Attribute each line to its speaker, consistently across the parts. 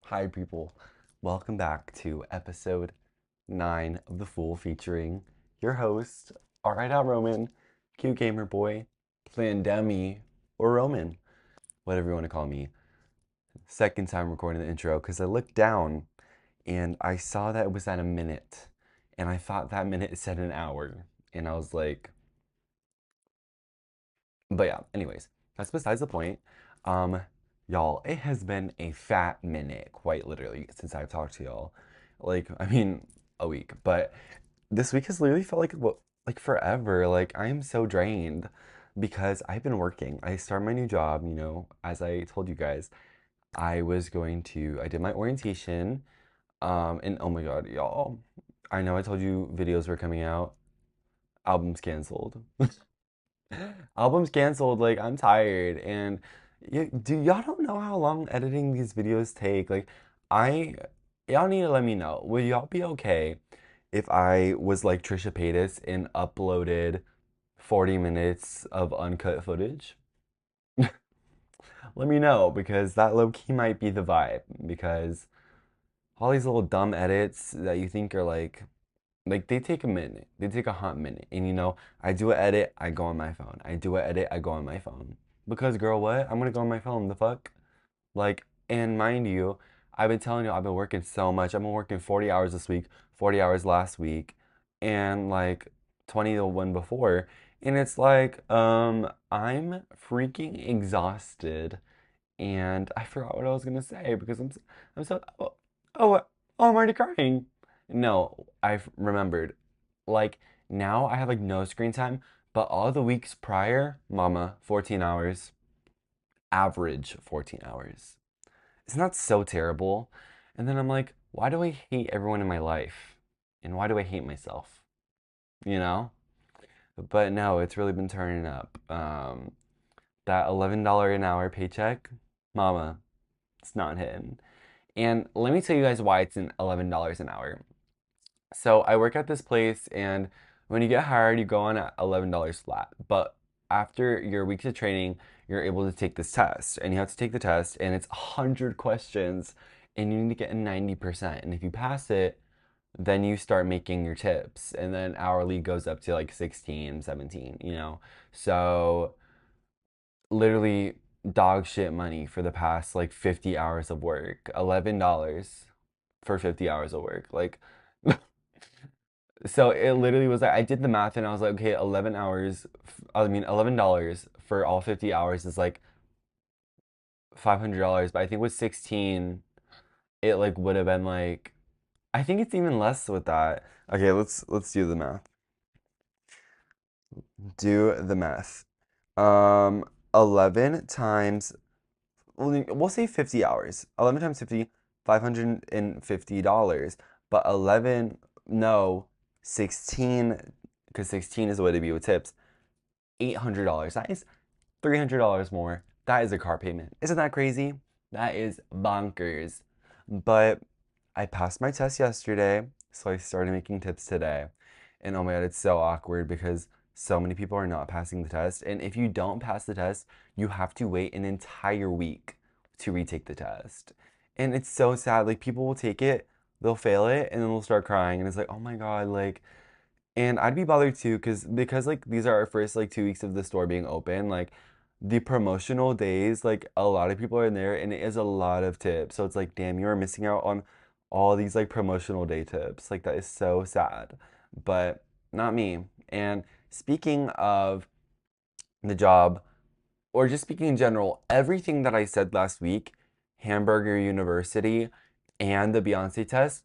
Speaker 1: Hi, people. Welcome back to episode 9 of The Fool featuring your host, Alright Out Roman, Cute Gamer Boy, Plandemi, or Roman, whatever you want to call me. Second time recording the intro because I looked down and I saw that it was at a minute, and I thought that minute said an hour, and I was like, but yeah, anyways, that's besides the point. Um, y'all, it has been a fat minute, quite literally, since I've talked to y'all. A week. But this week has literally felt like forever. Like I am so drained because I've been working. I started my new job, as I told you guys. I did my orientation, and oh my God, y'all. I know I told you videos were coming out. Albums canceled. Albums canceled. Like I'm tired, and y'all don't know how long editing these videos take. I y'all need to let me know. Would y'all be okay if I was like Trisha Paytas and uploaded 40 minutes of uncut footage? Let me know because that low key might be the vibe. Because all these little dumb edits that you think are like they take a minute. They take a hot minute. And I do an edit, I go on my phone. I do an edit, I go on my phone. Because girl, what? I'm gonna go on my phone. The fuck? Like, and mind you, I've been telling you I've been working so much. I've been working 40 hours this week, 40 hours last week, and like 20 the one before. And it's like, I'm freaking exhausted. And I forgot what I was gonna say because I'm so oh, I'm already crying. No, I've remembered. Like now I have like no screen time, but all the weeks prior, mama, 14 hours, average 14 hours. Isn't that so terrible? And then I'm like, why do I hate everyone in my life? And why do I hate myself? You know? But no, it's really been turning up. That $11 an hour paycheck, mama, it's not hitting. And let me tell you guys why it's an $11 an hour. So I work at this place, and when you get hired, you go on at $11 flat. But after your weeks of training, you're able to take this test, and you have to take the test, and it's 100 questions, and you need to get a 90%. And if you pass it, then you start making your tips, and then hourly goes up to like 16, 17. So literally dog shit money for the past like 50 hours of work. $11 for 50 hours of work. Like, so it literally was like, I did the math and I was like, okay, 11 hours, $11 for all 50 hours is like $500. But I think with 16, it like would have been like, I think it's even less with that. Okay, let's do the math. Do the math. 11 times, we'll say 50 hours. 11 times 50, $550. But 11, no, 16, because 16 is the way to be with tips, $800. That is $300 more. That is a car payment. Isn't that crazy? That is bonkers. But I passed my test yesterday, so I started making tips today. And oh my God, it's so awkward because so many people are not passing the test. And if you don't pass the test, you have to wait an entire week to retake the test. And it's so sad. Like people will take it, they'll fail it, and then they'll start crying. And it's like, oh my God, like, and I'd be bothered too, because like these are our first like 2 weeks of the store being open. Like the promotional days, like a lot of people are in there, and it is a lot of tips. So it's like, damn, you are missing out on all these like promotional day tips. Like that is so sad, but not me. And speaking of the job, or just speaking in general, everything that I said last week, Hamburger University, and the Beyonce test,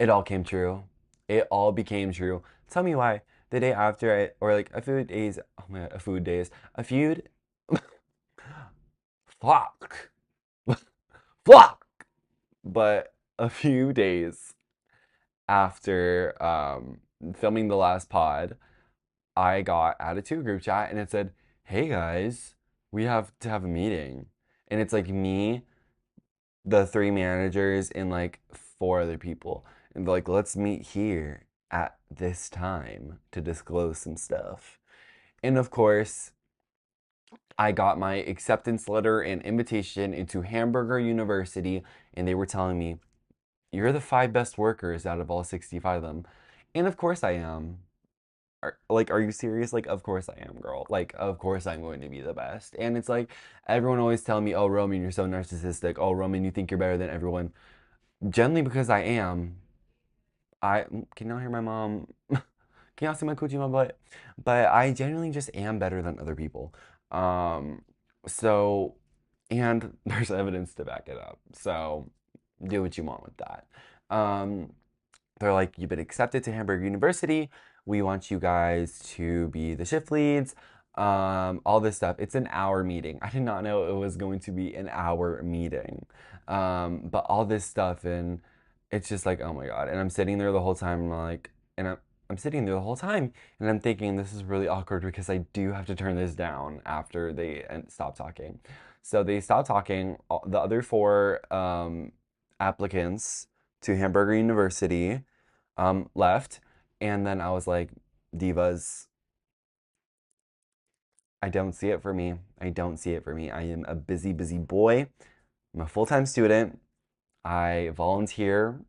Speaker 1: it all came true. It all became true. Tell me why. The day after or like a few days, oh my God, a few days, a few, fuck, fuck. But a few days after filming the last pod, I got added to a group chat and it said, hey guys, we have to have a meeting. And it's like me, the three managers, and like four other people. And they're like, let's meet here at this time to disclose some stuff. And of course, I got my acceptance letter and invitation into Hamburger University, and they were telling me, you're the five best workers out of all 65 of them. And of course I am. Are you serious? Like, of course I am, girl. Like, of course I'm going to be the best. And it's like, everyone always telling me, oh, Roman, you're so narcissistic. Oh, Roman, you think you're better than everyone. Generally, because I am. Can y'all hear my mom? Can y'all see my coochie in my butt? But I genuinely just am better than other people. Um, so, and there's evidence to back it up. So, do what you want with that. Um, they're like, you've been accepted to Hamburg University. We want you guys to be the shift leads. All this stuff. It's an hour meeting. I did not know it was going to be an hour meeting. But all this stuff, and it's just like, oh my God. And I'm sitting there the whole time, and I'm sitting there the whole time, and I'm thinking this is really awkward because I do have to turn this down after they stop talking. So they stop talking. The other four applicants to Hamburger University left, and then I was like, divas, I don't see it for me. I don't see it for me. I am a busy, busy boy. I'm a full-time student. I volunteer.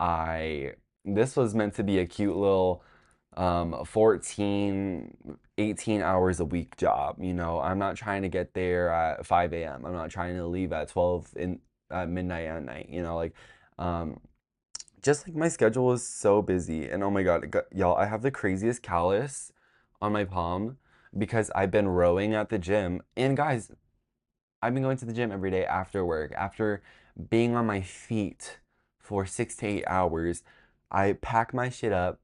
Speaker 1: I This was meant to be a cute little 14, 18 hours a week job. I'm not trying to get there at 5 a.m. I'm not trying to leave at 12 in midnight at night. Um, just like my schedule is so busy, and oh my God, y'all, I have the craziest callus on my palm because I've been rowing at the gym. And guys, I've been going to the gym every day after work, after being on my feet for 6 to 8 hours. I pack my shit up,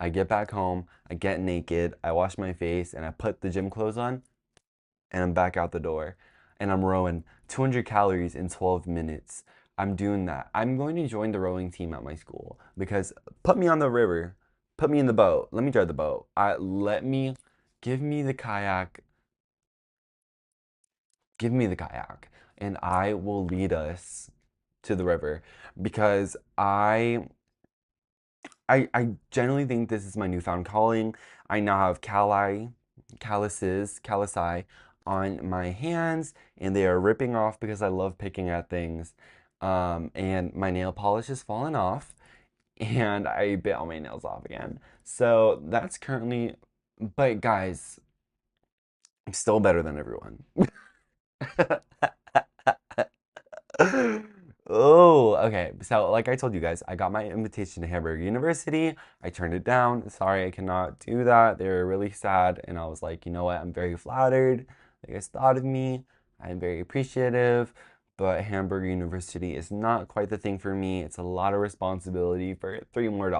Speaker 1: I get back home, I get naked, I wash my face, and I put the gym clothes on, and I'm back out the door. And I'm rowing 200 calories in 12 minutes. I'm doing that. I'm going to join the rowing team at my school because put me on the river, put me in the boat, let me drive the boat. Give me the kayak, give me the kayak, and I will lead us to the river because I generally think this is my newfound calling. I now have callusi on my hands, and they are ripping off because I love picking at things. And my nail polish has fallen off, and I bit all my nails off again. So that's currently, but guys, I'm still better than everyone. Oh, okay. So, like I told you guys, I got my invitation to Hamburg University. I turned it down. Sorry, I cannot do that. They were really sad. And I was like, you know what? I'm very flattered that you guys thought of me. I'm very appreciative. But Hamburg University is not quite the thing for me. It's a lot of responsibility for $3 more.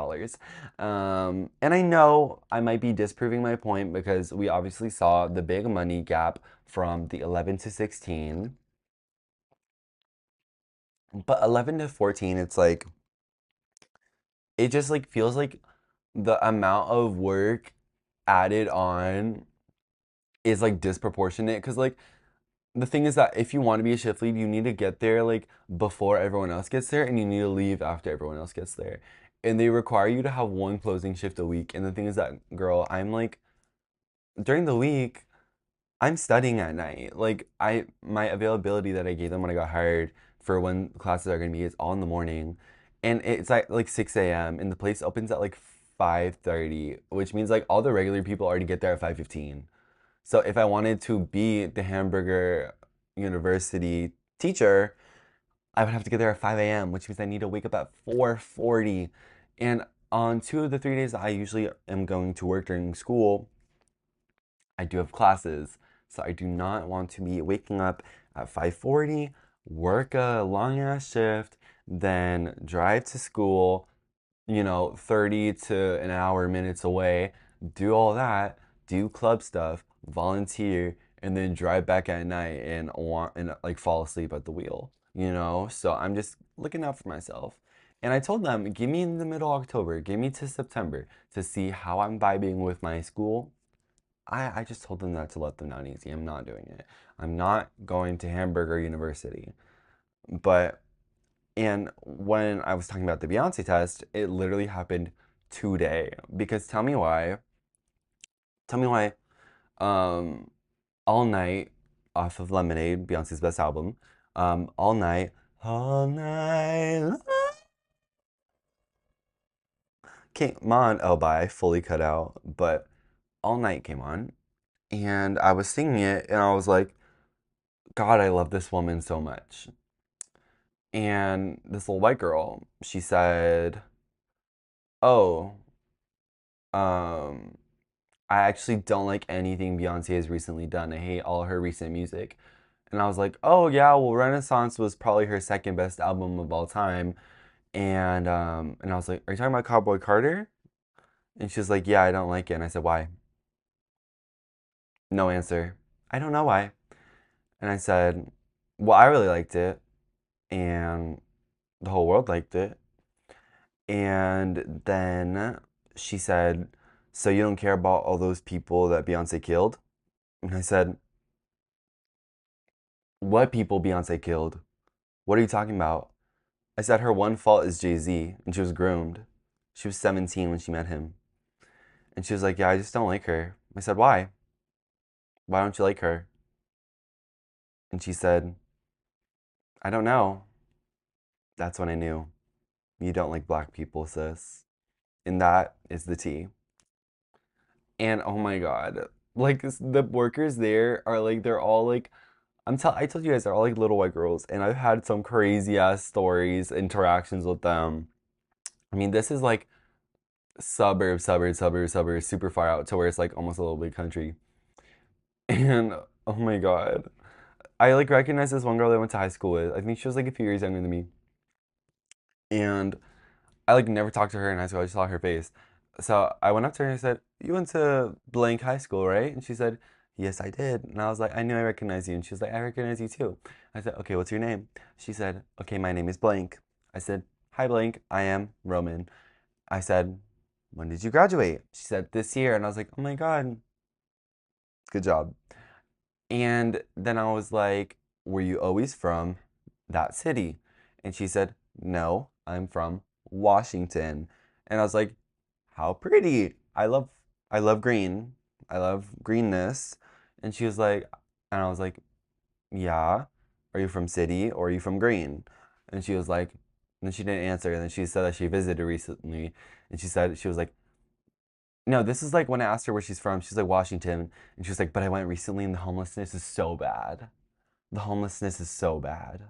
Speaker 1: And I know I might be disproving my point because we obviously saw the big money gap from the 11 to 16. But 11 to 14, it's like, it just like feels like the amount of work added on is like disproportionate. Because like the thing is that if you want to be a shift lead, you need to get there like before everyone else gets there, and you need to leave after everyone else gets there. And they require you to have one closing shift a week. And the thing is that, girl, I'm like, during the week, I'm studying at night. Like my availability that I gave them when I got hired for when classes are gonna be is all in the morning, and it's like 6 a.m. and the place opens at like 5:30, which means like all the regular people already get there at 5:15. So if I wanted to be the Hamburger University teacher, I would have to get there at 5 a.m., which means I need to wake up at 4:40. And on 2 of the 3 days that I usually am going to work during school, I do have classes, so I do not want to be waking up at 5:40, work a long ass shift, then drive to school, 30 to an hour minutes away, do all that, do club stuff, volunteer, and then drive back at night and like fall asleep at the wheel. So I'm just looking out for myself. And I told them, give me in the middle of October, give me to September to see how I'm vibing with my school. I just told them that to let them down easy. I'm not doing it. I'm not going to Hamburger University. But, and when I was talking about the Beyonce test, it literally happened today. Because tell me why. Tell me why. Um, All Night off of Lemonade, Beyonce's best album. All night came on. Oh, bye. I fully cut out, but All Night came on, and I was singing it, and I was like, God, I love this woman so much. And this little white girl, she said, "Oh, um, I actually don't like anything Beyonce has recently done. I hate all her recent music." And I was like, "Oh yeah, well Renaissance was probably her second best album of all time." And I was like, "Are you talking about Cowboy Carter?" And she was like, "Yeah, I don't like it." And I said, "Why?" No answer. I don't know why. And I said, "Well, I really liked it, and the whole world liked it." And then she said, "So you don't care about all those people that Beyonce killed?" And I said, "What people Beyonce killed? What are you talking about?" I said, "Her one fault is Jay-Z, and she was groomed. She was 17 when she met him." And she was like, "Yeah, I just don't like her." I said, "Why? Why don't you like her?" And she said, "I don't know." That's when I knew. You don't like black people, sis. And that is the tea. And oh my God, like the workers there are like, they're all like, I told you guys they're all like little white girls, and I've had some crazy ass stories, interactions with them. I mean, this is like suburbs, super far out to where it's like almost a little big country. And oh my God, I like recognize this one girl that I went to high school with. I think she was like a few years younger than me, and I like never talked to her in high school. I just saw her face. So I went up to her and I said, "You went to blank high school, right?" And she said, "Yes, I did." And I was like, "I knew I recognized you." And she was like, "I recognize you too." I said, "Okay, what's your name?" She said, "Okay, my name is blank." I said, "Hi, blank. I am Roman." I said, "When did you graduate?" She said, "This year." And I was like, "Oh my God, good job." And then I was like, "Were you always from that city?" And she said, "No, I'm from Washington." And I was like, "How pretty. I love green. I love greenness." And she was like, and I was like, "Yeah. Are you from city or are you from green?" And she was like, and then she didn't answer. And then she said that she visited recently. And she said, she was like, no, this is like when I asked her where she's from, she's like Washington. And she was like, "But I went recently and the homelessness is so bad. The homelessness is so bad."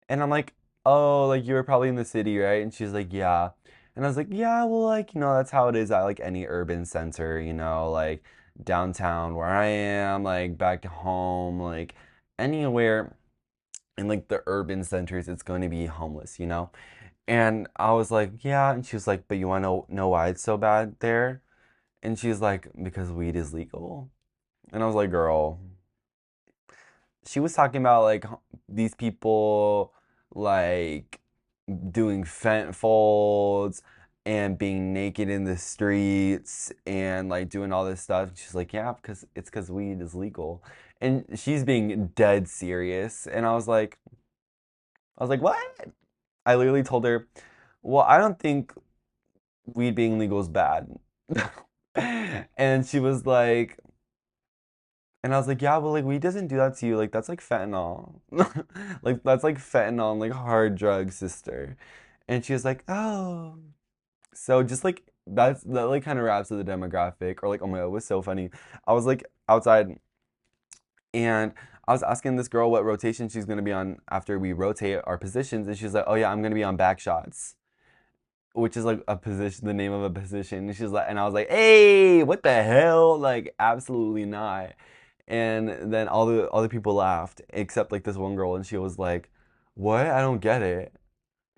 Speaker 1: And I'm like, "Oh, like you were probably in the city, right?" And she's like, "Yeah." And I was like, "Yeah, well, like, that's how it is at like any urban center, like downtown where I am, like back home, like anywhere in like the urban centers, it's going to be homeless." And I was like, "Yeah." And she was like, "But you want to know why it's so bad there?" And she's like, "Because weed is legal." And I was like, "Girl." She was talking about like these people like doing fent folds and being naked in the streets and like doing all this stuff. She's like, "Yeah, because weed is legal." And she's being dead serious. And I was like, "What?" I literally told her, "Well, I don't think weed being legal is bad." And she was like, and I was like, "Yeah, but like weed doesn't do that to you. Like that's like fentanyl. Like that's like fentanyl and like hard drugs, sister." And she was like, "Oh." So just like that like kind of wraps of the demographic. Or like, oh my God, it was so funny. I was like outside, and I was asking this girl what rotation she's gonna be on after we rotate our positions, and she's like, "Oh yeah, I'm gonna be on back shots." Which is like a position, the name of a position. And she's like, and I was like, "Hey, what the hell? Like, absolutely not." And then all the people laughed except like this one girl, and she was like, "What? I don't get it."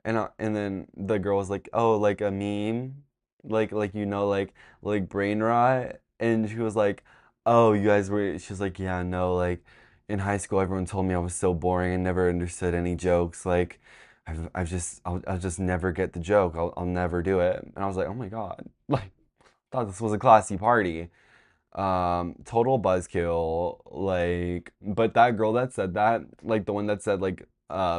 Speaker 1: And then the girl was like, "Oh, like a meme, like like brain rot." And she was like, "Oh, you guys were." She was like, "Yeah, no, like in high school, everyone told me I was so boring and never understood any jokes. Like, I'll just never get the joke. I'll never do it." And I was like, "Oh my God, like thought this was a classy party." Total buzzkill. Like, but that girl that said that, like the one that said like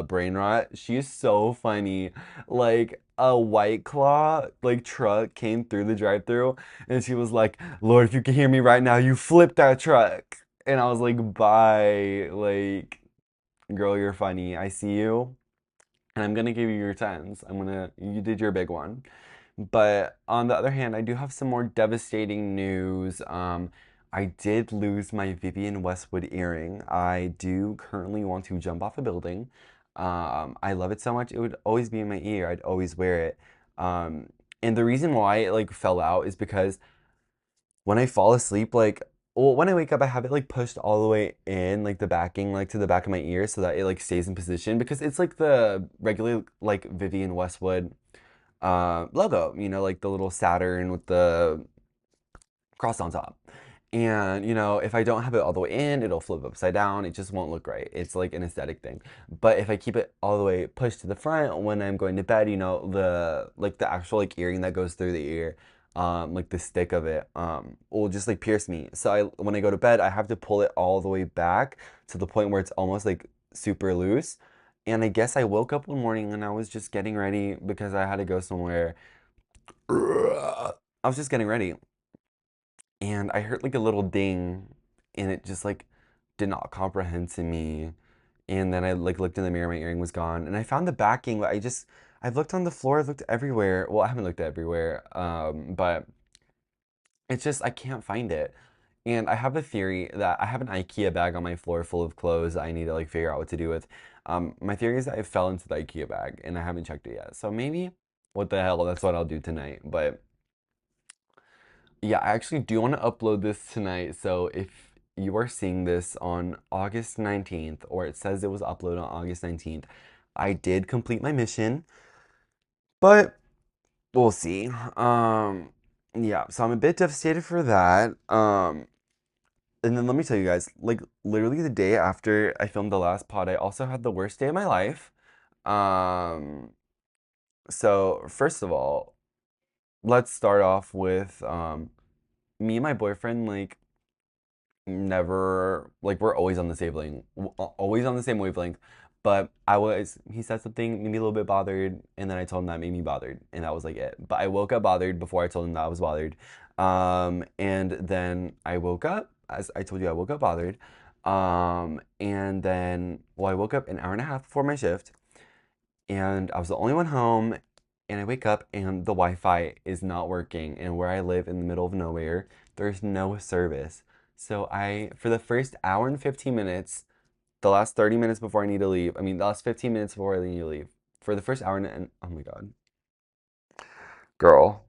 Speaker 1: brain rot, she's so funny. Like a White Claw like truck came through the drive-through, and she was like, "Lord, if you can hear me right now, you flip that truck." And I was like, bye. Like, girl, you're funny. I see you. And I'm gonna give you your tens. You did your big one. But on the other hand, I do have some more devastating news. I did lose my Vivian Westwood earring. I do currently want to jump off a building. I love it so much. It would always be in my ear. I'd always wear it. Um, and the reason why it like fell out is because when I fall asleep, like, well, when I wake up, I have it like pushed all the way in, like the backing, like to the back of my ear, so that it like stays in position because it's like the regular like Vivian Westwood logo, like the little Saturn with the cross on top. And, if I don't have it all the way in, it'll flip upside down. It just won't look right. It's like an aesthetic thing. But if I keep it all the way pushed to the front when I'm going to bed, the actual like earring that goes through the ear, like the stick of it, will just like pierce me. So when I go to bed, I have to pull it all the way back to the point where it's almost like super loose. And I guess I woke up one morning and I was just getting ready because I had to go somewhere. I was just getting ready and I heard like a little ding and it just like did not comprehend to me. And then I like looked in the mirror, my earring was gone. And I found the backing, but I've looked on the floor, I've looked everywhere. Well, I haven't looked everywhere, but it's just I can't find it. And I have a theory that I have an IKEA bag on my floor full of clothes I need to like figure out what to do with. My theory is that I fell into the IKEA bag and I haven't checked it yet. So maybe, what the hell, that's what I'll do tonight. But yeah, I actually do want to upload this tonight. So if you are seeing this on August 19th, or it says it was uploaded on August 19th, I did complete my mission, but we'll see. Yeah, so I'm a bit devastated for that. And then let me tell you guys, like literally the day after I filmed the last pod, I also had the worst day of my life. Um, so first of all, let's start off with me and my boyfriend, like never like we're always on the same wavelength, always on the same wavelength. But he said something made me a little bit bothered, and then I told him that made me bothered, and that was like it. But I woke up bothered before I told him that I was bothered. And then I woke up, as I told you, I woke up bothered. And then, well, I woke up an hour and a half before my shift, and I was the only one home. And I wake up and the Wi-Fi is not working. And where I live in the middle of nowhere, there's no service. So for the first hour and 15 minutes, the last 30 minutes before I need to leave, I mean, the last 15 minutes before I need to leave, for the first hour and oh my God, girl,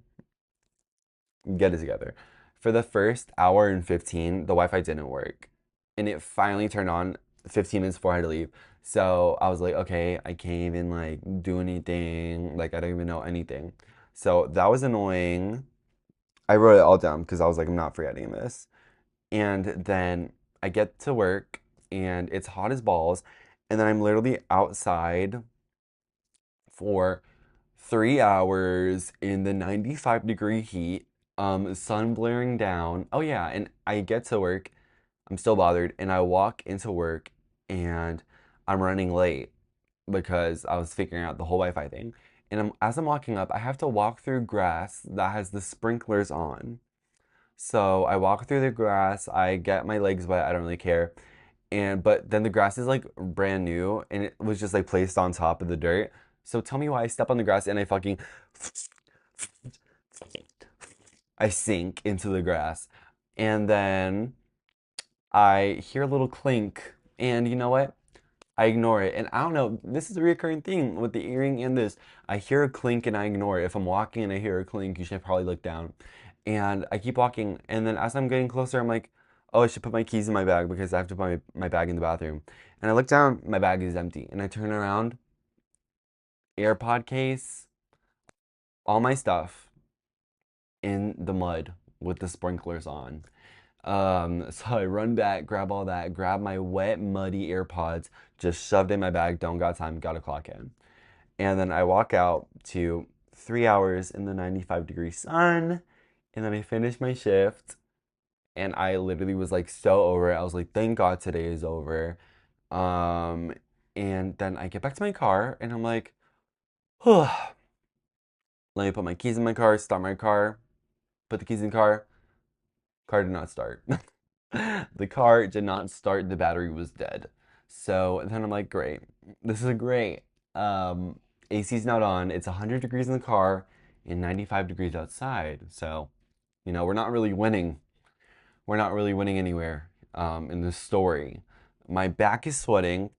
Speaker 1: get it together. For the first hour and 15, the Wi-Fi didn't work. And it finally turned on 15 minutes before I had to leave. So I was like, okay, I can't even like do anything. Like I don't even know anything. So that was annoying. I wrote it all down because I was like, I'm not forgetting this. And then I get to work and it's hot as balls. And then I'm literally outside for 3 hours in the 95-degree heat, sun blaring down. Oh yeah, and I get to work, I'm still bothered, and I walk into work and I'm running late because I was figuring out the whole Wi-Fi thing. And as I'm walking up, I have to walk through grass that has the sprinklers on. So I walk through the grass, I get my legs wet, I don't really care. But then the grass is like brand new and it was just like placed on top of the dirt. So tell me why I step on the grass and I sink into the grass. And then I hear a little clink and you know what? I ignore it. And I don't know, this is a recurring thing with the earring and this. I hear a clink and I ignore it. If I'm walking and I hear a clink, you should probably look down. And I keep walking. And then as I'm getting closer, I'm like, oh, I should put my keys in my bag because I have to put my bag in the bathroom. And I look down, my bag is empty. And I turn around, AirPod case, all my stuff in the mud with the sprinklers on. So I run back, grab all that, grab my wet, muddy AirPods, just shoved in my bag, don't got time, gotta clock in. And then I walk out to 3 hours in the 95-degree sun, and then I finish my shift, and I literally was like so over it. I was like, thank God today is over. Um, and then I get back to my car, and I'm like, let me put my keys in my car, start my car, put the keys in the car, car did not start. The car did not start, the battery was dead. So then I'm like, great, this is great. Um, AC's not on, it's 100 degrees in the car and 95 degrees outside. So, we're not really winning. We're not really winning anywhere in this story. My back is sweating,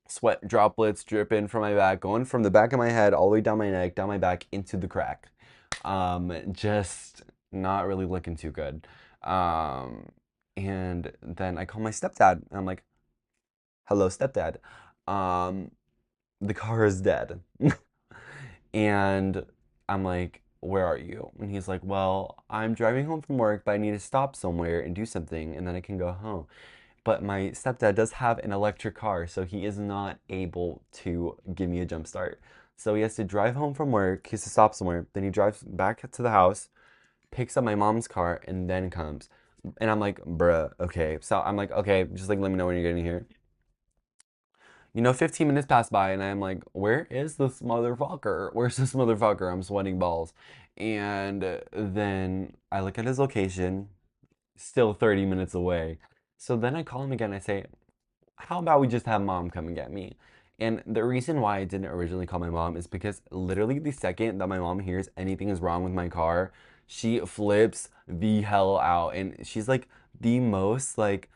Speaker 1: sweat droplets dripping from my back, going from the back of my head all the way down my neck, down my back into the crack. Just not really looking too good. Um, and then I call my stepdad, and I'm like, "Hello, stepdad. Um, the car is dead." And I'm like, "Where are you?" And he's like, "Well, I'm driving home from work, but I need to stop somewhere and do something, and then I can go home." But my stepdad does have an electric car, so he is not able to give me a jump start. So he has to drive home from work, he has to stop somewhere, then he drives back to the house, picks up my mom's car, and then comes. And I'm like, bruh, okay. So I'm like, okay, just like let me know when you're getting here. 15 minutes pass by, and I'm like, where is this motherfucker? Where's this motherfucker? I'm sweating balls. And then I look at his location, still 30 minutes away. So then I call him again. I say, how about we just have mom come and get me? And the reason why I didn't originally call my mom is because literally the second that my mom hears anything is wrong with my car, she flips the hell out. And she's like the most like,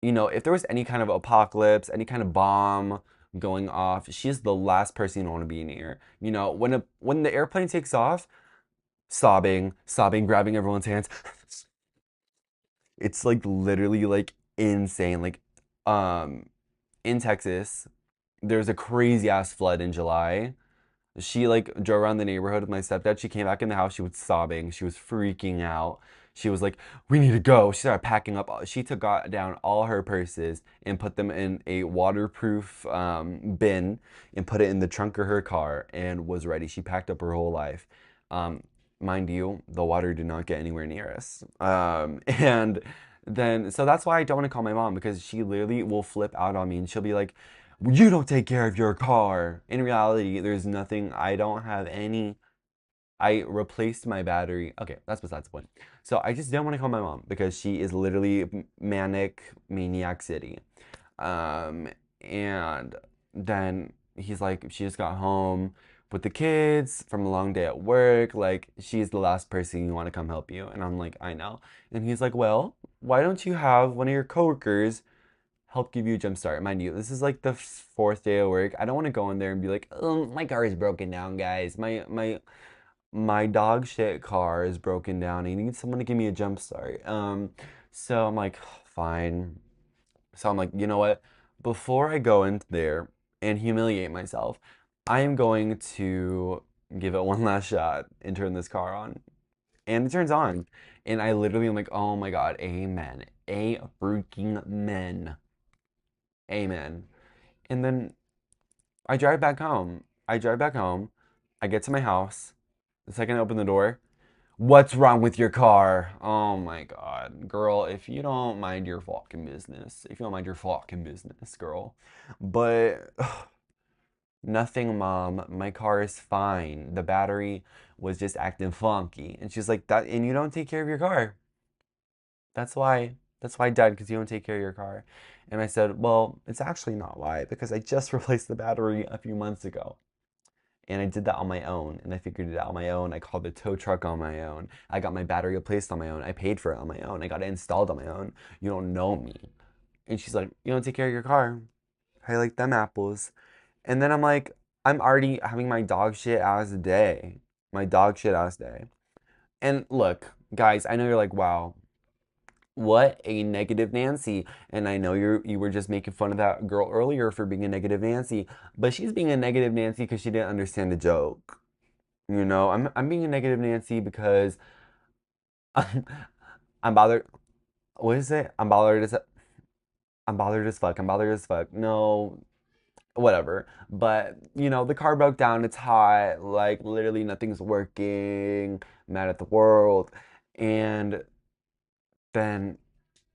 Speaker 1: if there was any kind of apocalypse, any kind of bomb going off, she's the last person you want to be near. When the airplane takes off, sobbing, sobbing, grabbing everyone's hands. It's like literally like insane. Like in Texas, there's a crazy ass flood in July. She like drove around the neighborhood with my stepdad. She came back in the house. She was sobbing. She was freaking out. She was like, "We need to go." She started packing up. She took down all her purses and put them in a waterproof bin and put it in the trunk of her car and was ready. She packed up her whole life. Um, Mind you, the water did not get anywhere near us. And then, so that's why I don't want to call my mom because she literally will flip out on me and she'll be like, you don't take care of your car. In reality, there's nothing. I don't have any. I replaced my battery. Okay, that's besides the point. So I just didn't want to call my mom because she is literally manic maniac city. And then he's like, she just got home with the kids from a long day at work. Like, she's the last person you want to come help you. And I'm like, I know. And he's like, well, why don't you have one of your coworkers help give you a jump start? Mind you, this is like the fourth day of work. I don't want to go in there and be like, oh, my car is broken down, guys. My dog shit car is broken down. I need someone to give me a jump start. So I'm like, fine. So I'm like, you know what? Before I go in there and humiliate myself, I am going to give it one last shot and turn this car on. And it turns on. And I literally am like, oh my God, amen. A freaking men. Amen. And then I drive back home. I drive back home. I get to my house. The second I open the door, what's wrong with your car? Oh my God. Girl, if you don't mind your fucking business. If you don't mind your fucking business, girl. But nothing, mom. My car is fine. The battery was just acting funky. And she's like, that, and you don't take care of your car. That's why. That's why I died, because you don't take care of your car. And I said, well, it's actually not why, because I just replaced the battery a few months ago. And I did that on my own, and I figured it out on my own. I called the tow truck on my own. I got my battery replaced on my own. I paid for it on my own. I got it installed on my own. You don't know me. And she's like, you don't take care of your car. How you like them apples? And then I'm like, I'm already having my dog shit ass day. My dog shit ass day. And look, guys, I know you're like, wow, what a negative Nancy. And I know you were just making fun of that girl earlier for being a negative Nancy, but she's being a negative Nancy because she didn't understand the joke. I'm being a negative Nancy because I'm bothered. What is it? I'm bothered as fuck. I'm bothered as fuck. No, whatever. But the car broke down. It's hot. Like literally nothing's working. Mad at the world. And then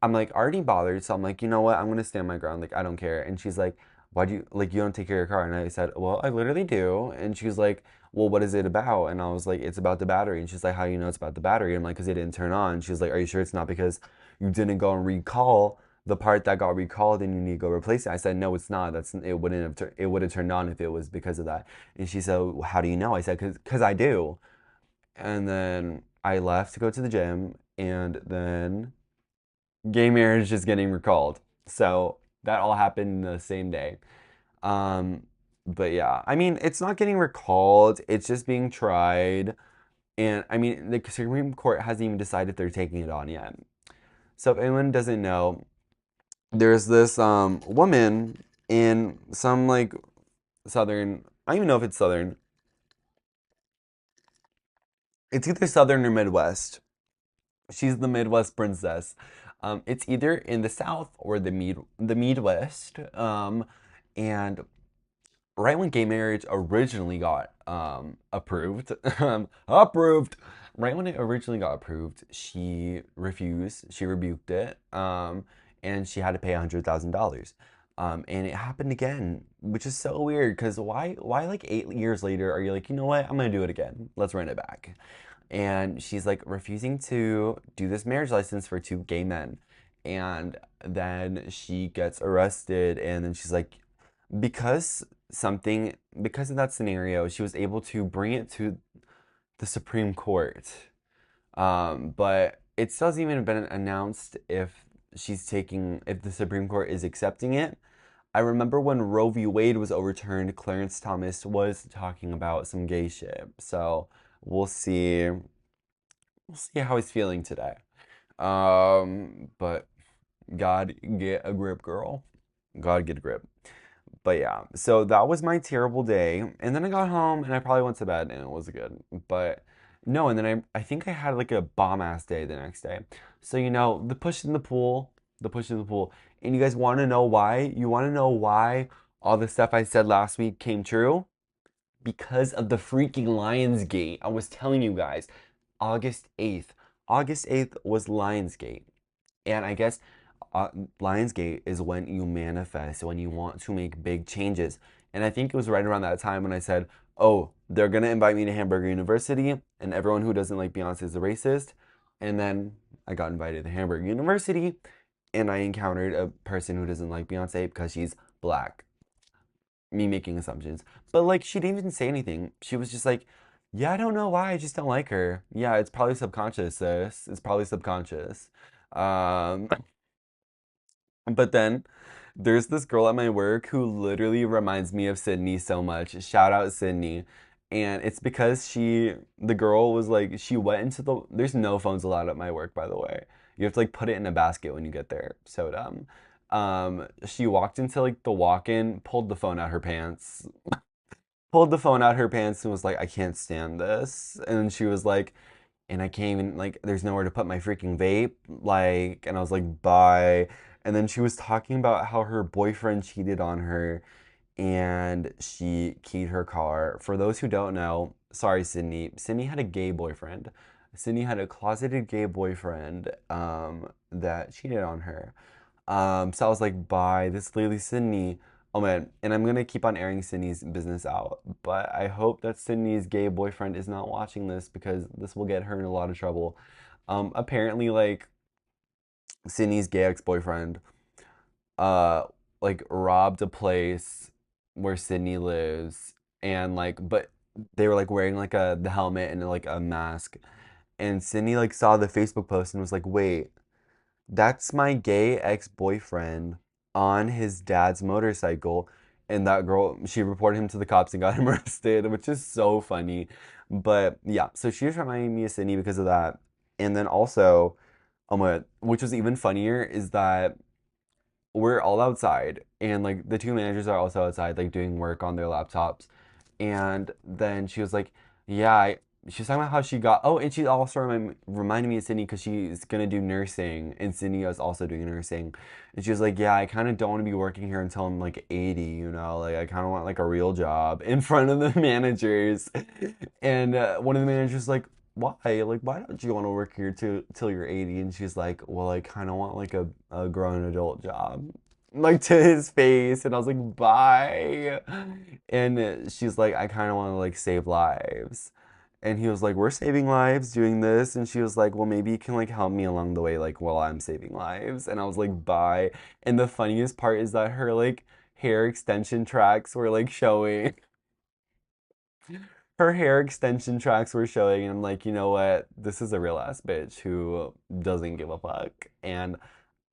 Speaker 1: I'm like already bothered, so I'm like, you know what? I'm gonna stand my ground. Like I don't care. And she's like, why do you like you don't take care of your car? And I said, well, I literally do. And she's like, well, what is it about? And I was like, it's about the battery. And she's like, how do you know it's about the battery? I'm like, because it didn't turn on. She's like, are you sure it's not because you didn't go and recall the part that got recalled and you need to go replace it. I said, no, it's not. It wouldn't have it would have turned on if it was because of that. And she said, well, how do you know? I said, because I do. And then I left to go to the gym, and then gay marriage is getting recalled. So that all happened the same day. Um, but yeah, I mean, it's not getting recalled. It's just being tried. And I mean, the Supreme Court hasn't even decided they're taking it on yet. So if anyone doesn't know, there's this woman in some like southern, I don't even know if it's southern. It's either southern or Midwest. She's the Midwest princess. It's either in the South or the Midwest. And right when gay marriage originally got approved, approved. Right when it originally got approved, she refused. She rebuked it, and she had to pay $100,000. And it happened again, which is so weird. Because why, like 8 years later, are you like, you know what? I'm gonna do it again. Let's run it back. And she's like refusing to do this marriage license for two gay men. And then she gets arrested, and then she's like, because because of that scenario, she was able to bring it to the Supreme Court. But it still hasn't even been announced if the Supreme Court is accepting it. I remember when Roe v. Wade was overturned, Clarence Thomas was talking about some gay shit. So we'll see. We'll see how he's feeling today. But God get a grip, girl. God get a grip. But yeah, so that was my terrible day. And then I got home and I probably went to bed and it was good. But no, and then I think I had like a bomb ass day the next day. So the push in the pool, the push in the pool. And you guys want to know why? You want to know why all the stuff I said last week came true? Because of the freaking Lionsgate. I was telling you guys, August 8th. August 8th was Lionsgate. And I guess uh, Lionsgate is when you manifest, when you want to make big changes. And I think it was right around that time when I said, oh, they're going to invite me to Hamburger University, and everyone who doesn't like Beyonce is a racist. And then I got invited to Hamburger University, and I encountered a person who doesn't like Beyonce because she's black. Me making assumptions. But like, she didn't even say anything. She was just like, yeah, I don't know why, I just don't like her. Yeah, it's probably subconscious, sis. It's probably subconscious. Um, but then there's this girl at my work who literally reminds me of Sydney so much. Shout out Sydney. And it's because the girl was like, she went into there's no phones allowed at my work, by the way. You have to like put it in a basket when you get there. So dumb. She walked into like the walk-in, pulled the phone out her pants, pulled the phone out her pants and was like, I can't stand this. And then she was like, and I can't even like there's nowhere to put my freaking vape, like, and I was like, bye. And then she was talking about how her boyfriend cheated on her and she keyed her car. For those who don't know, sorry Sydney, Sydney had a gay boyfriend. Sydney had a closeted gay boyfriend that cheated on her. So I was like, bye, this is literally Sydney. Oh man, and I'm gonna keep on airing Sydney's business out, but I hope that Sydney's gay boyfriend is not watching this because this will get her in a lot of trouble. Apparently, like Sydney's gay ex-boyfriend, uh, like robbed a place where Sydney lives, and like, but they were like wearing like the helmet and like a mask, and Sydney like saw the Facebook post and was like, wait, that's my gay ex-boyfriend on his dad's motorcycle. And that girl, she reported him to the cops and got him arrested, which is so funny. But yeah, so she was reminding me of Sydney because of that. And then also, which was even funnier, is that we're all outside and like the two managers are also outside like doing work on their laptops. And then she was like, yeah, she was talking about how she got, oh, and she also reminded me of Sydney because she's gonna do nursing and Sydney was also doing nursing. And she was like, yeah, I kind of don't want to be working here until I'm like 80, like I kind of want like a real job in front of the managers. And one of the managers was like, why? Like, why don't you want to work here till you're 80? And she's like, well, I kind of want like a grown adult job. Like to his face. And I was like, bye. And she's like, I kind of want to like save lives. And he was like, we're saving lives doing this. And she was like, well, maybe you can like help me along the way, like while I'm saving lives. And I was like, bye. And the funniest part is that her like hair extension tracks were like showing. Her hair extension tracks were showing. And I'm like, you know what? This is a real ass bitch who doesn't give a fuck. And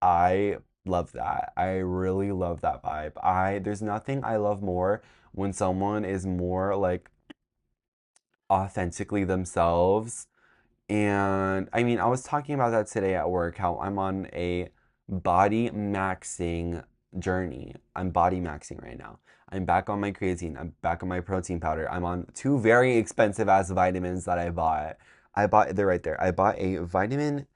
Speaker 1: I love that. I really love that vibe. There's nothing I love more when someone is more like authentically themselves. And I mean, I was talking about that today at work, how I'm on a body maxing journey. I'm body maxing right now. I'm back on my creatine. I'm back on my protein powder. I'm on two very expensive ass vitamins that I bought. They're right there. I bought a vitamin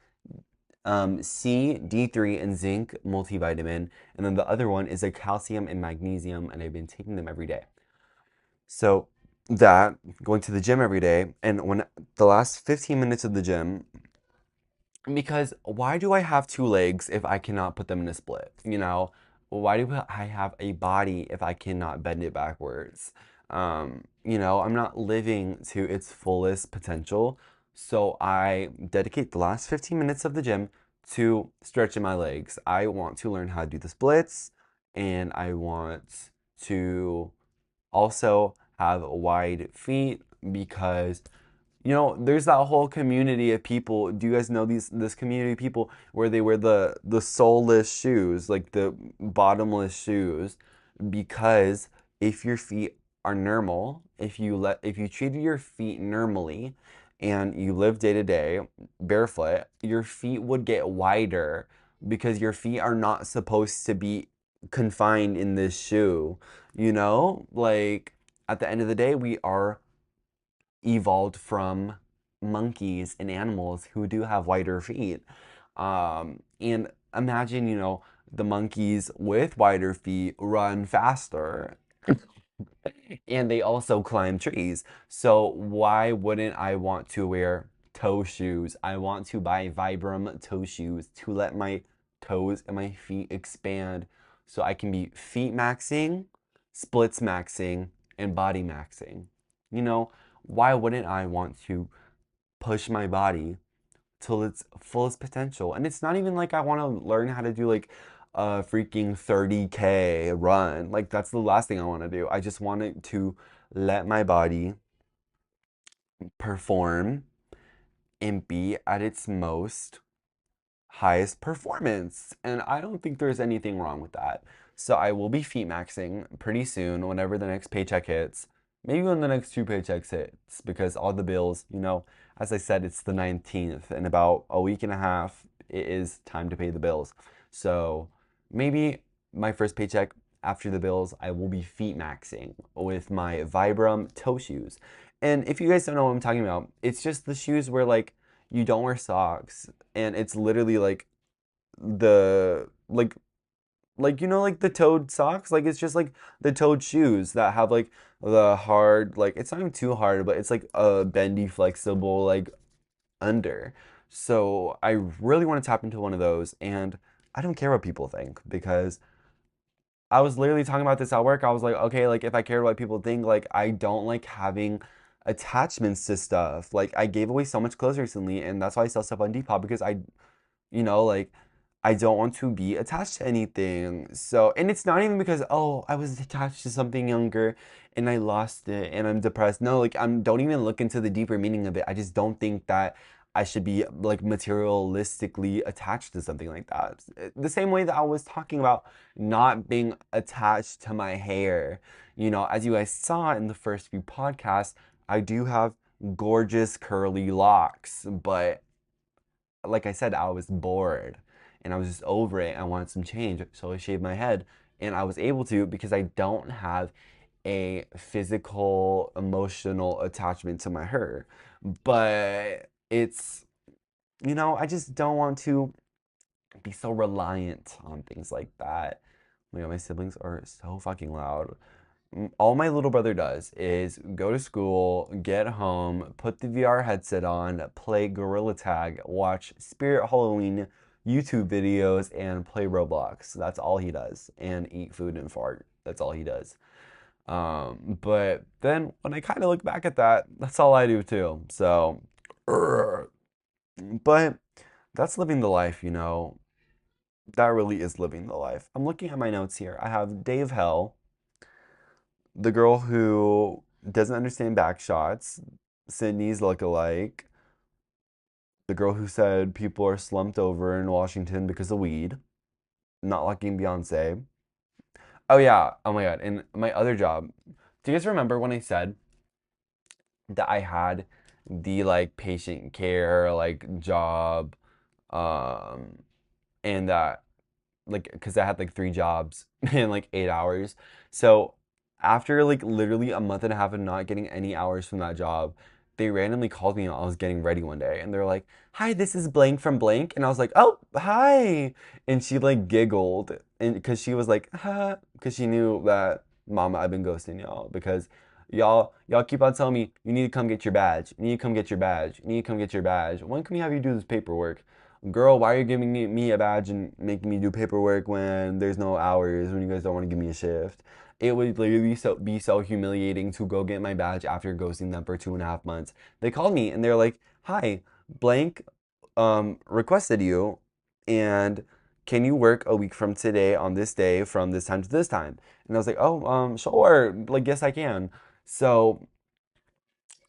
Speaker 1: C, D3, and zinc multivitamin. And then the other one is a calcium and magnesium, and I've been taking them every day. So that, going to the gym every day, and when the last 15 minutes of the gym, because why do I have two legs if I cannot put them in a split? You know, why do I have a body if I cannot bend it backwards? You know, I'm not living to its fullest potential. So I dedicate the last 15 minutes of the gym to stretching my legs. I want to learn how to do the splits, and I want to also have wide feet because there's that whole community of people. Do you guys know this community of people where they wear the soleless shoes, like the bottomless shoes, because if your feet are normal, if you treated your feet normally and you live day to day barefoot, your feet would get wider because your feet are not supposed to be confined in this shoe. Like at the end of the day, we are evolved from monkeys and animals who do have wider feet. And imagine, the monkeys with wider feet run faster and they also climb trees. So why wouldn't I want to wear toe shoes? I want to buy Vibram toe shoes to let my toes and my feet expand so I can be feet maxing, splits maxing, and body maxing. You know, why wouldn't I want to push my body till its fullest potential? And it's not even like I want to learn how to do like a freaking 30K run. Like that's the last thing I want to do. I just wanted to let my body perform and be at its most highest performance. And I don't think there's anything wrong with that. So I will be feet maxing pretty soon whenever the next paycheck hits. Maybe when the next two paychecks hits, because all the bills, as I said, it's the 19th. In about a week and a half, it is time to pay the bills. So maybe my first paycheck after the bills, I will be feet maxing with my Vibram toe shoes. And if you guys don't know what I'm talking about, it's just the shoes where like you don't wear socks and it's literally like the like the toed socks, like it's just like the toed shoes that have like the hard, like it's not even too hard, but it's like a bendy flexible like under. So I really want to tap into one of those, and I don't care what people think because I was literally talking about this at work. I was like, okay, like if I cared what people think, like I don't like having attachments to stuff. Like I gave away so much clothes recently, and that's why I sell stuff on Depop because like I don't want to be attached to anything. So, and it's not even because, oh, I was attached to something younger and I lost it and I'm depressed. No, like don't even look into the deeper meaning of it. I just don't think that I should be like materialistically attached to something like that. The same way that I was talking about not being attached to my hair. As you guys saw in the first few podcasts, I do have gorgeous curly locks, but like I said, I was bored and I was just over it. I wanted some change. So I shaved my head and I was able to because I don't have a physical, emotional attachment to my hair. But it's, I just don't want to be so reliant on things like that. Oh my God, my siblings are so fucking loud. All my little brother does is go to school, get home, put the VR headset on, play Gorilla Tag, watch Spirit Halloween YouTube videos, and play Roblox. That's all he does. And eat food and fart. That's all he does. But then when I kind of look back at that, that's all I do too. So, but that's living the life, you know. That really is living the life. I'm looking at my notes here. I have Dave Hell, the girl who doesn't understand back shots, Sydney's look-alike, the girl who said people are slumped over in Washington because of weed, not liking Beyonce. Oh yeah, oh my God. And my other job, do you guys remember when I said that I had the like patient care like job, um, and that like because I had like three jobs in like 8 hours. So after like literally a month and a half of not getting any hours from that job, they randomly called me and I was getting ready one day and they're like, "Hi, this is blank from blank." And I was like, "Oh, hi." And she like giggled and because she was like, "Huh," because she knew that mama, I've been ghosting y'all because y'all keep on telling me you need to come get your badge. You need to come get your badge. You need to come get your badge. When can we have you do this paperwork? Girl, why are you giving me a badge and making me do paperwork when there's no hours, when you guys don't want to give me a shift? It would literally be so humiliating to go get my badge after ghosting them for 2.5 months. They called me and they're like, "Hi, blank requested you, and can you work a week from today on this day from this time to this time?" And I was like, "Oh, sure, like yes I can." So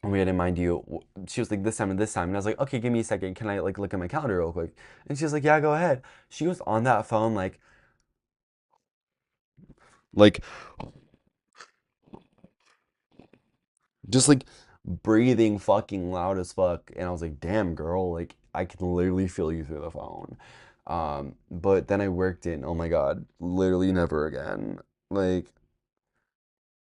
Speaker 1: we had in mind you. She was like this time and this time, and I was like, "Okay, give me a second. Can I like look at my calendar real quick?" And she was like, "Yeah, go ahead." She was on that phone like just like breathing fucking loud as fuck, and I was like, "Damn, girl, like I can literally feel you through the phone." But then I worked in. Oh my God, literally never again. Like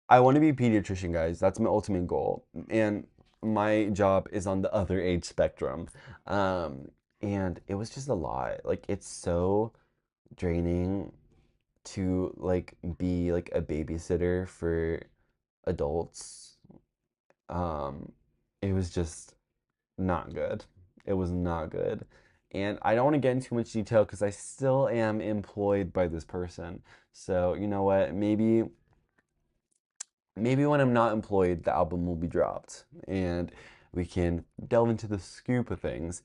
Speaker 1: I want to be a pediatrician, guys. That's my ultimate goal, and my job is on the other age spectrum. Um, and it was just a lot. Like it's so draining to like be like a babysitter for adults. Um, it was just not good. It was not good. And I don't want to get into too much detail because I still am employed by this person. So, you know what? Maybe when I'm not employed, the album will be dropped and we can delve into the scoop of things.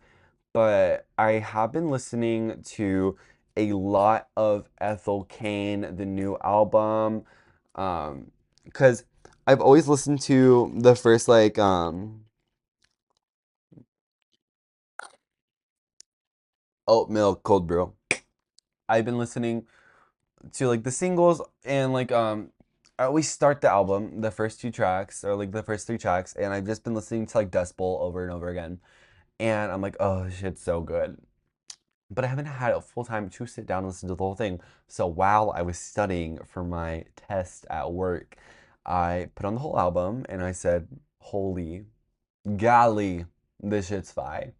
Speaker 1: But I have been listening to a lot of Ethel Kane, the new album, because I've always listened to the first like oat milk cold brew. I've been listening to like the singles and like I always start the album, the first two tracks or like the first three tracks, and I've just been listening to like Dust Bowl over and over again, and I'm like, oh, shit's so good. But I haven't had a full time to sit down and listen to the whole thing. So while I was studying for my test at work, I put on the whole album and I said, "Holy golly, this shit's fire."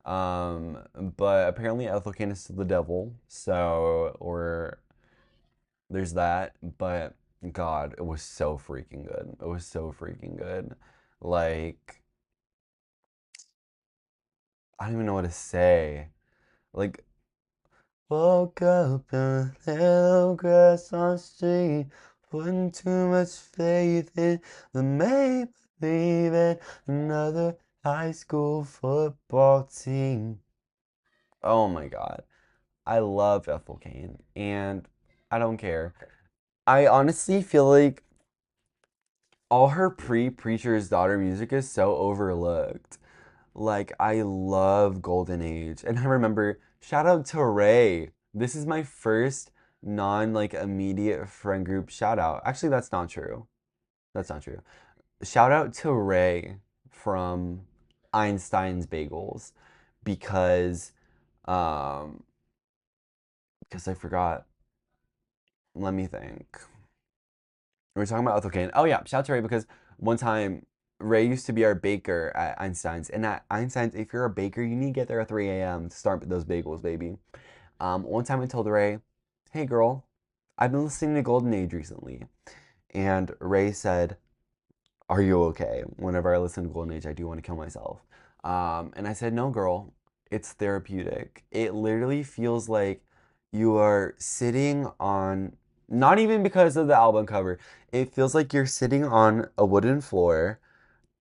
Speaker 1: But apparently Ethel Kane is still the devil, so or there's that. But God, it was so freaking good. It was so freaking good. Like I don't even know what to say. Like woke up in a little grass on the street, putting too much faith in the make believe in another high school football team. Oh my God. I love Ethel Kane and I don't care. I honestly feel like all her pre-Preacher's Daughter music is so overlooked. Like I love Golden Age. And I remember shout out to Ray. This is my first non like immediate friend group shout out. Actually, that's not true. That's not true. Shout out to Ray from Einstein's Bagels because um because I forgot. Let me think. We were talking about Ethel Kane. Oh yeah, shout out to Ray because one time Ray used to be our baker at Einstein's, and at Einstein's, if you're a baker, you need to get there at 3 a.m. to start those bagels, baby. One time I told Ray, "Hey girl, I've been listening to Golden Age recently," and Ray said, "Are you okay?" Whenever I listen to Golden Age, I do want to kill myself. And I said, "No, girl, it's therapeutic. It literally feels like you are sitting on Not even because of the album cover. It feels like you're sitting on a wooden floor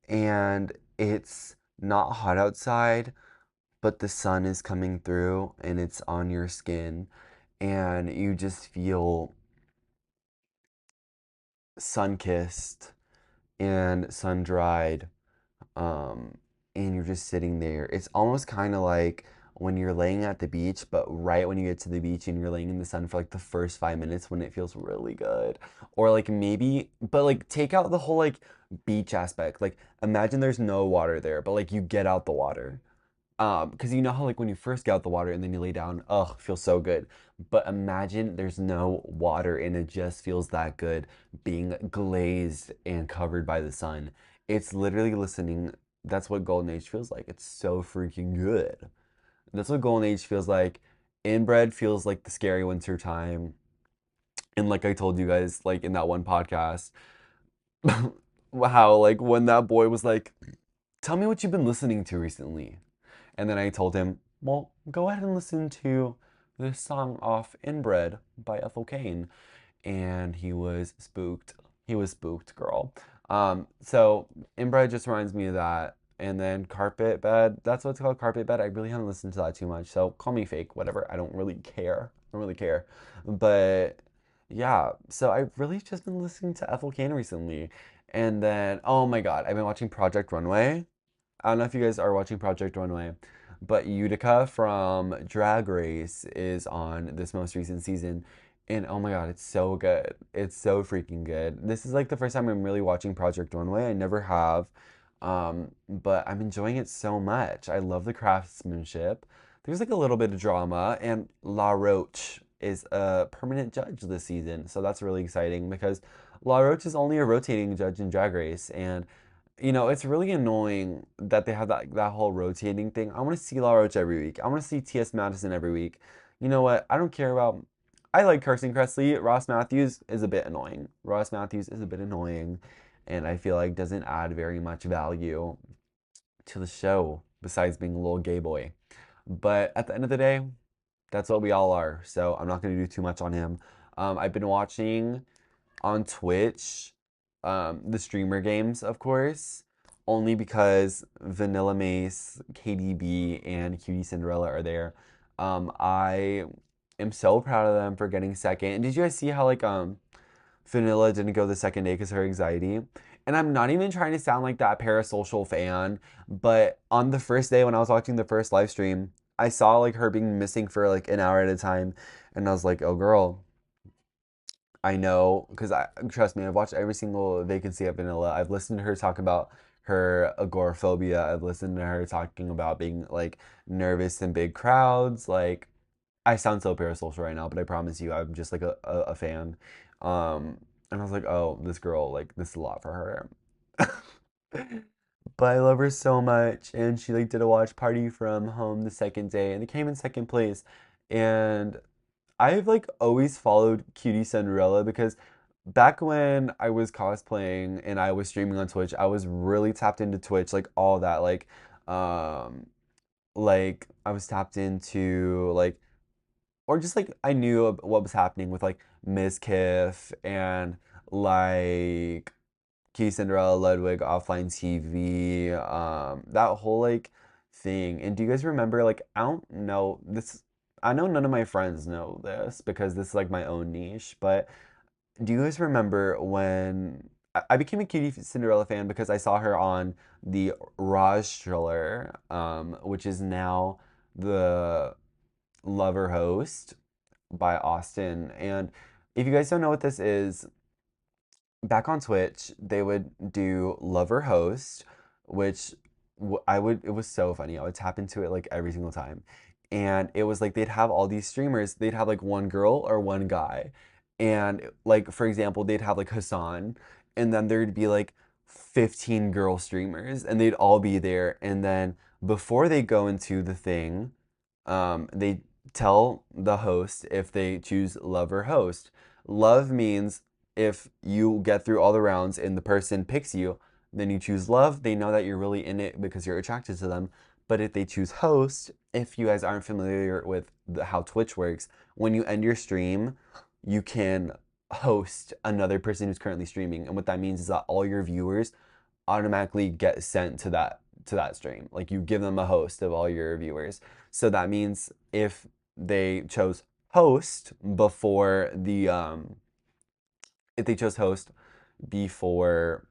Speaker 1: and it's not hot outside, but the sun is coming through and it's on your skin and you just feel sun-kissed and sun-dried. Um, and you're just sitting there. It's almost kind of like when you're laying at the beach, but right when you get to the beach and you're laying in the sun for like the first 5 minutes when it feels really good. Or like maybe, but like take out the whole like beach aspect. Like imagine there's no water there, but like you get out the water. Because you know how like when you first get out the water and then you lay down, ugh, feels so good. But imagine there's no water and it just feels that good being glazed and covered by the sun. It's literally listening. That's what Golden Age feels like. It's so freaking good. That's what Golden Age feels like. Inbred feels like the scary winter time. And like I told you guys, like in that one podcast, how like when that boy was like, tell me what you've been listening to recently. And then I told him, well, go ahead and listen to this song off Inbred by Ethel Cain. And he was spooked. He was spooked, girl. So Inbred just reminds me of that. And then Carpet Bed, that's what it's called, Carpet Bed. I really haven't listened to that too much. So call me fake, whatever. I don't really care. I don't really care. But yeah, so I've really just been listening to Ethel Cain recently. And then, oh my God, I've been watching Project Runway. I don't know if you guys are watching Project Runway, but Utica from Drag Race is on this most recent season. And oh my God, it's so good. It's so freaking good. This is like the first time I'm really watching Project Runway. I never have. But I'm enjoying it so much. I love the craftsmanship. There's like a little bit of drama, and La Roche is a permanent judge this season. So that's really exciting because La Roche is only a rotating judge in Drag Race. And it's really annoying that they have that whole rotating thing. I want to see La Roche every week. I want to see T.S. Madison every week. You know what? I don't care about. I like Carson Kressley. Ross Matthews is a bit annoying. Ross Matthews is a bit annoying, and I feel like doesn't add very much value to the show besides being a little gay boy. But at the end of the day, that's what we all are. So I'm not going to do too much on him. I've been watching on Twitch, the streamer games, of course, only because Vanilla Mace, KDB, and Cutie Cinderella are there. I am so proud of them for getting second. And did you guys see how like Vanilla didn't go the second day because of her anxiety? And I'm not even trying to sound like that parasocial fan, but on the first day when I was watching the first live stream, I saw like her being missing for like an hour at a time, and I was like, "Oh, girl, I know, because I trust me, I've watched every single vacancy at Vanilla. I've listened to her talk about her agoraphobia. I've listened to her talking about being like nervous in big crowds. Like I sound so parasocial right now, but I promise you, I'm just like a fan. And I was like, oh, this girl, like this is a lot for her. But I love her so much, and she like did a watch party from home the second day, and it came in second place, and I've like always followed Cutie Cinderella because back when I was cosplaying and I was streaming on Twitch, I was really tapped into Twitch, like all that, um, like I was tapped into like, or just like I knew what was happening with like Ms. Kiff and like Key Cinderella, Ludwig, Offline TV, that whole like thing. And do you guys remember like I don't know this I know none of my friends know this because this is like my own niche, but do you guys remember when I became a Cutie Cinderella fan because I saw her on the Raj Thriller, which is now the Lover Host by Austin. And if you guys don't know what this is, back on Twitch, they would do Lover Host, which it was so funny. I would tap into it like every single time. And it was like they'd have all these streamers, they'd have like one girl or one guy. And like, for example, they'd have like Hassan, and then there'd be like 15 girl streamers, and they'd all be there. And then before they go into the thing, they tell the host if they choose love or host. Love means if you get through all the rounds and the person picks you, then you choose love. They know that you're really in it because you're attracted to them. But if they choose host, if you guys aren't familiar with how Twitch works, when you end your stream, you can host another person who's currently streaming. And what that means is that all your viewers automatically get sent to that stream. Like you give them a host of all your viewers. So that means if they chose host before the if they chose host before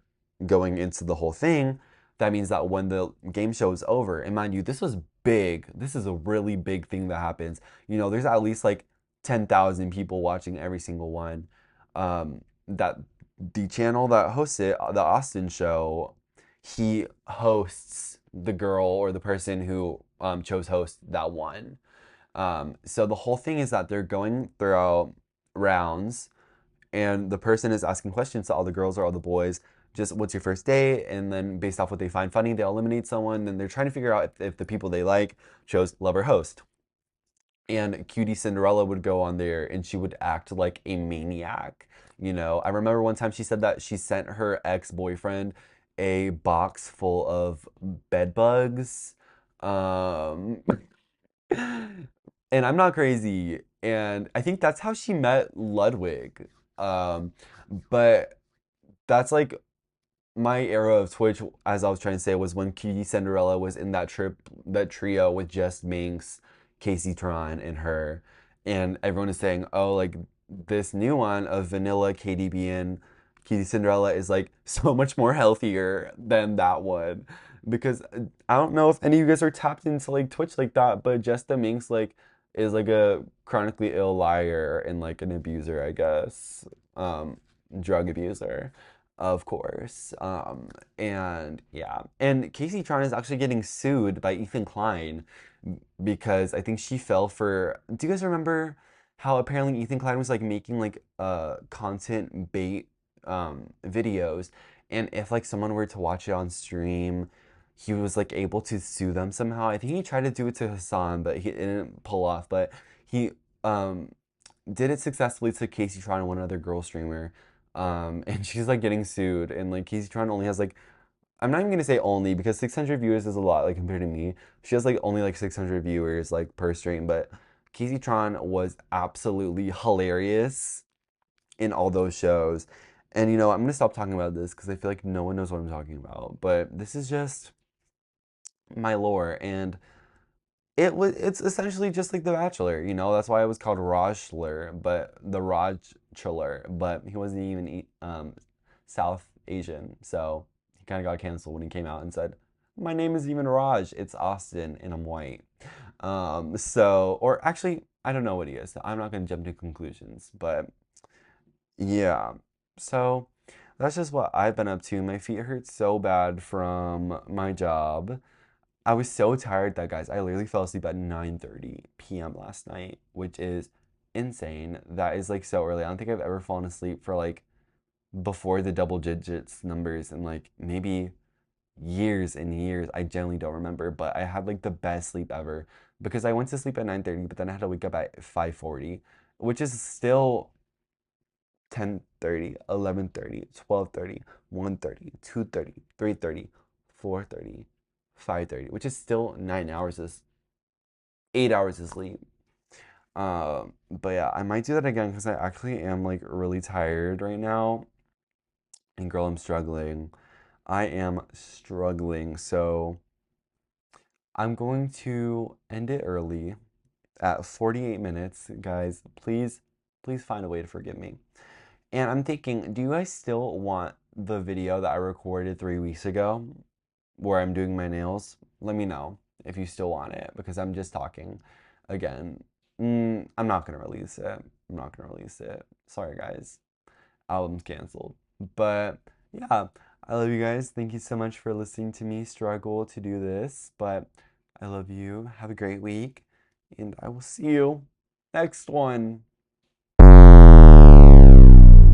Speaker 1: going into the whole thing, that means that when the game show is over, and mind you, this was big. This is a really big thing that happens. You know, there's at least like 10,000 people watching every single one. That the channel that hosts it, the Austin show, he hosts the girl or the person who chose host that won. So the whole thing is that they're going throughout rounds and the person is asking questions to all the girls or all the boys, just what's your first date, and then based off what they find funny they eliminate someone, and they're trying to figure out if the people they like chose lover host. And cutie Cinderella would go on there and she would act like a maniac. You know, I remember one time she said that she sent her ex-boyfriend a box full of bed bugs. um and I'm not crazy. And I think that's how she met Ludwig. Um, but that's like my era of Twitch, as I was trying to say, was when Cutie Cinderella was in that trio with Jess Minx, Casey Tron, and her. And everyone is saying, oh, like this new one of Vanilla, KDB, and Cutie Cinderella is like so much more healthier than that one. Because I don't know if any of you guys are tapped into like Twitch like that, but Jesta Minx like is like a chronically ill liar and like an abuser, I guess. Drug abuser, of course. And yeah. And Casey Tron is actually getting sued by Ethan Klein because I think she fell for. Do you guys remember how apparently Ethan Klein was like making like content bait videos, and if like someone were to watch it on stream, he was like able to sue them somehow. I think he tried to do it to Hassan, but he didn't pull off. But he did it successfully to Casey Tron and one other girl streamer. And she's like getting sued, and like Casey Tron only has like, I'm not even gonna say only because 600 viewers is a lot like compared to me. She has like only like 600 viewers like per stream, but Casey Tron was absolutely hilarious in all those shows. And you know, I'm gonna stop talking about this because I feel like no one knows what I'm talking about. But this is just my lore, and it's essentially just like The Bachelor, you know. That's why it was called Rajler, but the Raj Chiller, but he wasn't even South Asian, so he kind of got canceled when he came out and said, "My name is even Raj. It's Austin, and I'm white." So, or actually, I don't know what he is. I'm not gonna jump to conclusions, but yeah. So that's just what I've been up to. My feet hurt so bad from my job. I was so tired that, guys, I literally fell asleep at 9:30 p.m. last night, which is insane. That is like so early. I don't think I've ever fallen asleep for like before the double digits numbers in like maybe years and years. I generally don't remember, but I had like the best sleep ever because I went to sleep at 9:30, but then I had to wake up at 5:40, which is still 10:30, 11:30, 12:30, 1:30, 2:30, 3:30, 4:30, 5:30, which is still 9 hours of 8 hours of sleep. But yeah, I might do that again because I actually am like really tired right now. And girl, I'm struggling. I am struggling. So I'm going to end it early at 48 minutes. Guys, please find a way to forgive me. And I'm thinking, do you guys still want the video that I recorded 3 weeks ago where I'm doing my nails? Let me know if you still want it because I'm just talking again. I'm not gonna release it. I'm not gonna release it. Sorry, guys. Album's canceled. But yeah, I love you guys. Thank you so much for listening to me struggle to do this. But I love you. Have a great week. And I will see you next one.